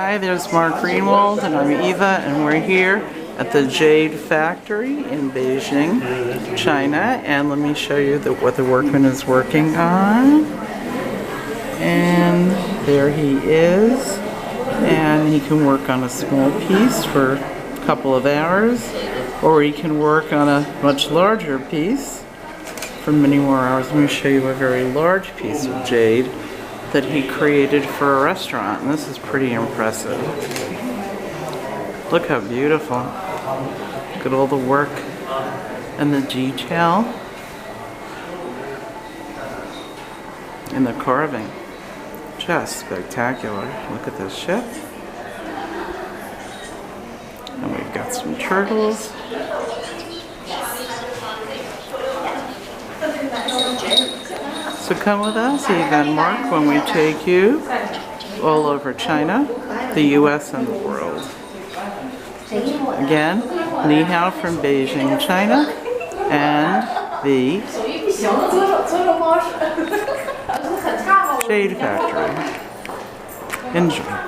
Hi, there's Mark Greenwald and I'm Eva and we're here at the Jade factory in Beijing, China, and let me show you what the workman is working on. And there he is, and he can work on a small piece for a couple of hours, or he can work on a much larger piece for many more hours. Let me show you a very large piece of jade that he created for a restaurant, and this is pretty impressive. Look how beautiful. Look at all the work and the detail and the carving. Just spectacular. Look at this ship. And we've got some turtles. So come with us, Eva and Mark, when we take you all over China, the US, and the world. Again, Ni Hao from Beijing, China, and the Jade factory. Enjoy.